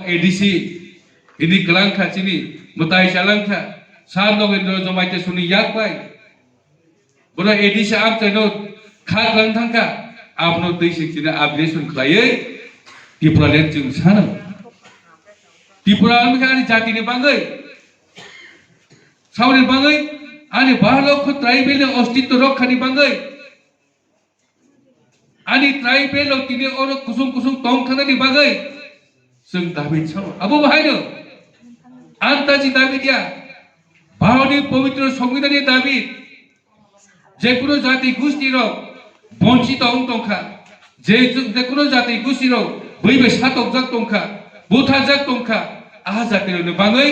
ADC ini kelangka sini mutai salangka saat dong Indro Zomaite suni yak bai bola ADC am teno khak lang thangka apno tei sikina updation khlai Tripura len jung sanam Tripura am khani jati ni bangai sauri bangai ani bahalok kho tribal ostitto rokha ni bangai ani tribal tini oro kusung kusung tong khana ni bangai जों दाबिद सानो आबो बाहायनो आन्ताजी दाबिदिया भारतनि पवित्र संविधाननि दाबिद जेकुनो जाति गोष्ठीर बंचित अंतंखा जेकुनो जाति गोष्ठीर बैबे सातक जाक तंखा बुथा जाक तंखा आहा जातिनो बाङै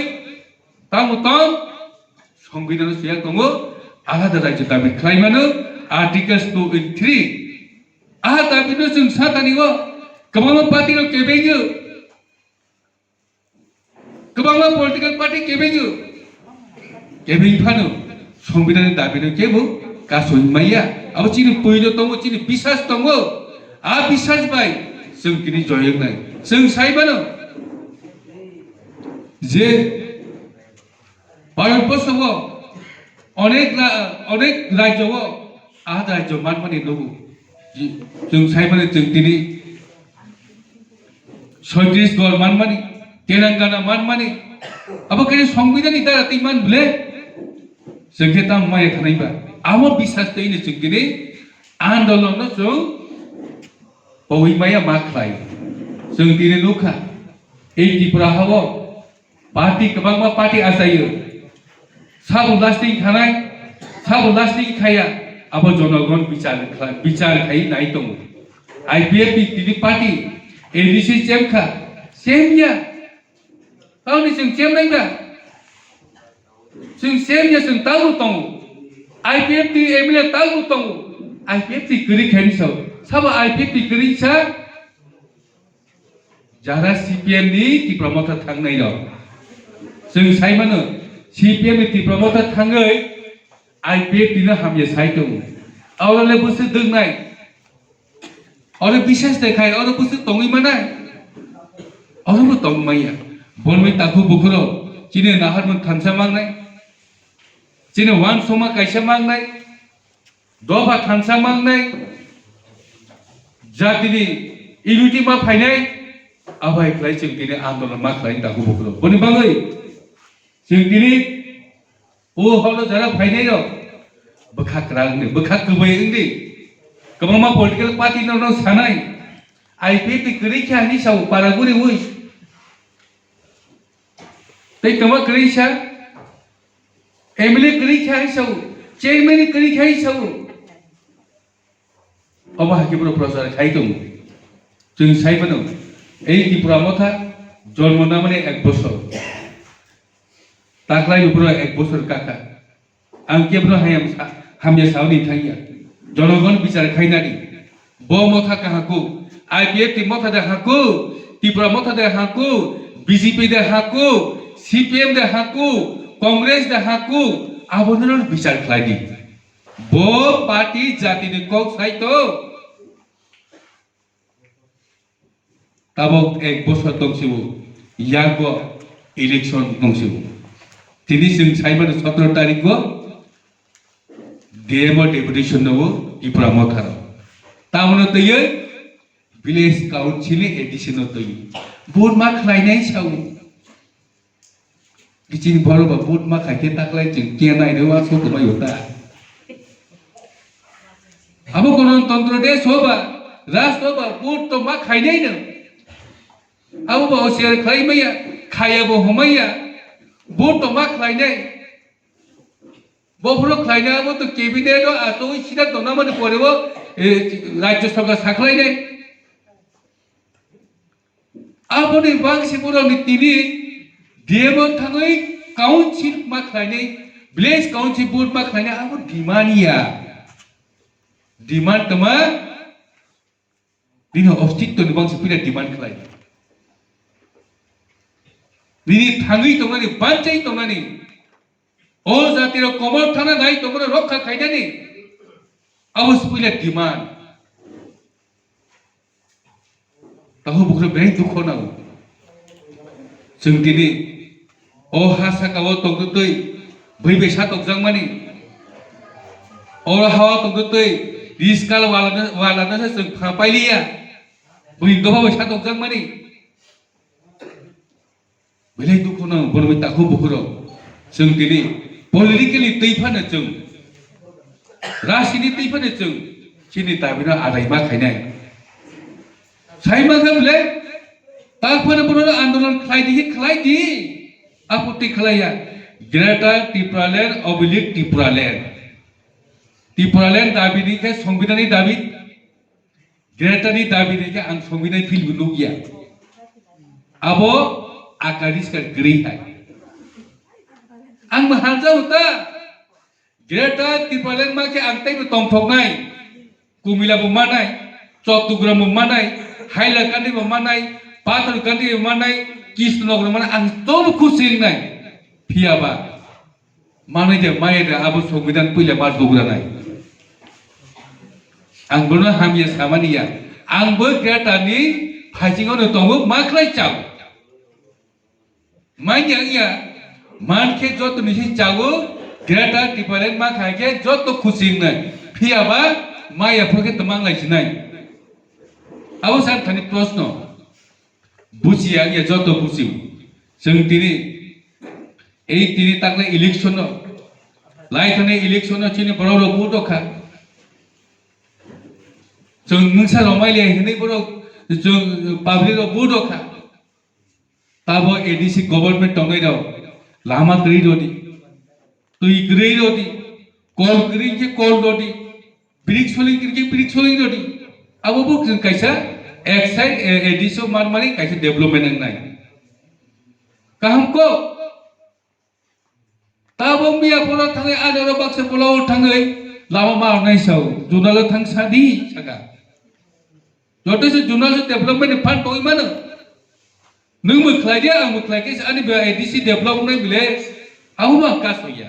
तामुतम संविधान सिया दङो आलादा राज्य दाबिद खालामनो आर्टिकल्स 2 and 3 आहा दाबिदनो जों सातानिगो गोबां पार्टिनो केबेङो गोबां पलिटिकल पार्टी केबेङो केबें फानो संविधान दाबिनो केबो गासैमाया अब चिनि पहिलो दङ चिनि बिसास दङ आ बिसास बाय जों दिनै जयनाय जों साइबानो जे भारतबर्षआव अनेक राज्यआव आ राज्य मानमानि दङ जों साइबानो जों दिनै छत्तीसगढ़ मानमानि तेलंगाना मानमानि अब कहीं संविधान इधर आती मान बोले संकेता माय खनाइबा आम विश्वास तैने जों आंदोलन न जों बहिमाया माखलाय जों दिनै नुखा ए त्रिपुरा हाव पार्टी गोबांमा पार्टी आसायो साबो लास्टिं खानाय साबो लास्टिं खाया अब जनगण विचार खाय नाय दङ आईपीएफ दिनै पार्टी एडीसी चेमखा सेमया Kami sing cem nai ba, sing cem ya sing tahu tahu, IPF ti emile tahu tahu, IPF ti kiri kiri sah, sama IPF ti kiri sah, jara CPM ni ti promoter thang nai dah, sing saya mana CPM ni ti promoter thang nai, IPF ti na ham ya saya tahu, orang le buat deng nai, orang bisnes dekai, orang buat tongi mana, orang buat tong maya. बनमै ताखु बुखरो चिने नाहर मन थानसा मांगनाय चिने वान समा कायसा मांगनाय दफा थानसा मांगनाय जातिनि इउनिटी मा फायनाय आबाय खलाय जों दिनै आन्दोलन मा खलाय ताखु बुखरो बनि बाङै जों दिनै ओ हलो जरा फायनाय र बखा क्रांनि बखा गबै इंदि गोबां मा पलिटिकल पार्टी न सानाय आईपीएफ नि गरै खानि साव पारागुरि उइ Tapi kamu kerja, MLA kerja sahu, chairman kerja sahu. Apa haki bro proses khai tu? Jeng saya pun, di Pramotha, John Monamane ek bosor. Taklai bro ek bosor kakak. Angke bro hamya saudi thaya. Jonogon bicara khai nadi. Bo motha kahaku, IPF ti motha dah haku, di Pramotha dah haku, BJP dah haku. CPM dah haku, Kongres dah haku, abonan bicara keladi. Bo parti jati ni kok saya tu, tabok ek bosor tong sibu, yang bo election tong sibu. Tini sing saya mana 17 tarik bo, demo deputation nawo di Pramotha. Tamu tu ye, village council edition tu ye. Board mak lainnya siapa? Kicin baru babut mak kaki tak lain cengkian naik dewa so kemayuta. Abu konon tonton deh soba, ras soba but to mak kaya ni. Abu bawa siar kaya maya, kaya bawa maya, but to mak kaya ni. Bawa kaya ni abu to kabinet do atau sida to nama de pore wo Rajya Sabha saklai ni. Abu ni bang si pura ni tini. Demo thangai council maklane village council board maklane abu demand tama dino ostitto ni bang sepira demand khlai dini thangai tongani banchai tongani o jatiro komor thana nai tomro rokha khaidani abu sepira demand tahu bukro beng dukho na जों दिनै अ हा साकाव तंगतै बै बेसा तंजांमानि अ हावा तंगतै रिस्काल वालाना जों फापाइलिया बै गबा बेसा तंजांमानि बेलाय दुखु नां बनबै ताखौ बुहुराव जों दिनै पलिटिकेलि दैफानो जों राजनीति दैफानो जों सिनि दाबिना आदायमा खायनाय साइमा खाबले ताफोर बर' आंदोलन खालायदि आपत्ति खालाया ग्रेटर टिप्रालेन अबिलिक टिप्रालेन दाबिनि के संविधाननि दाबि ग्रेटारनि दाबिनि के आं संविधान फिल्म नुगिया आबो आकारिस का ग्री है आं महाजा होता ग्रेटर टिप्रालेन मा के आंतै को तंथोगनाय कुमिला बुमानाय चौतुग्रा बुमानाय हाइलाकान्दी बुमानाय पाथर कान्दी बुमानाय किसनगर बुमानाय आं तब खुशी नाय फियाबा माने जे मायदे आबो संविधान पहिले मार दोग्रानाय आं बोनो हामिया सामानिया आंबो ग्रेटारनि फाइजिङावनो दङो मा खालाय चाव माइया मानके जत निसि चावो ग्रेटर टिप्रालेन मा खायके जत खुशी नाय फियाबा माया फके तमांलायसिनाय आबो सानथानि प्रश्न बुजिया या जत बुझिउ जों दिनै এই তিনি তাকলে ইলেকশন লাইथने इलेक्शन चिनि बरो बुदखा जों नोंसा रमाइले हनै बरो जों पाब्लिक बुदखा ताबो एडीसी गवर्नमेंट तंगै दाव लामा गई दोदि तुई गई दोदि कल गई के कल दोदि ब्रिक सोलिं दोदि आबो बुक जों कैसा एक्साइड एडीसी मानमानि कैसा डेवलपमेंट नाय काहमको ताबो मिया पोला थाङै आदारो बाक्से पोलाव थाङै लामा मारनाय साव जुनाल थां सादि सागा जतसे जुनाल डेवलपमेंट फान्ड तोय मानो नों मोख्लायदे आं मोख्लायके आनि बे एडीसी डेवलपमेंट बिले आबो मा कासया